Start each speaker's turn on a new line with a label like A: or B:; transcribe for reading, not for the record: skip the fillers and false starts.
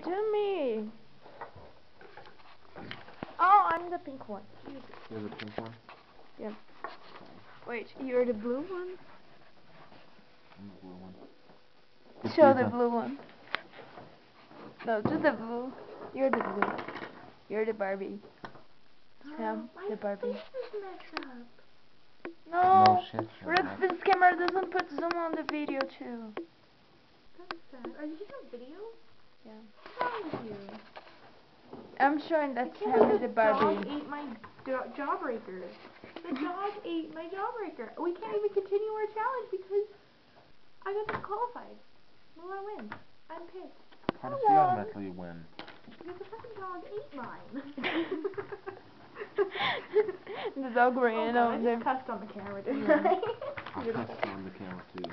A: to me. Oh, I'm the pink one.
B: You're the pink one?
A: Yeah. Wait, you're the blue one?
B: I'm the blue one.
A: Show the blue one. No, just the blue. You're the blue. You're the Barbie. Sam, the Barbie.
C: My face is messed up.
A: No,
B: shit.
A: this camera doesn't put zoom on the video too.
C: That's sad. Are you on video?
A: Yeah.
C: What's wrong with you?
A: I'm showing that Sam the Barbie.
C: The dog ate my jawbreaker. The dog ate my jawbreaker. We can't even continue our challenge because I got disqualified. We want to win. I'm pissed.
B: How did she automatically win?
C: Because the fucking dog ate mine.
A: The dog ran
C: I
A: over
C: just
A: there.
C: cussed on the camera, didn't I?
B: I cussed on the camera too.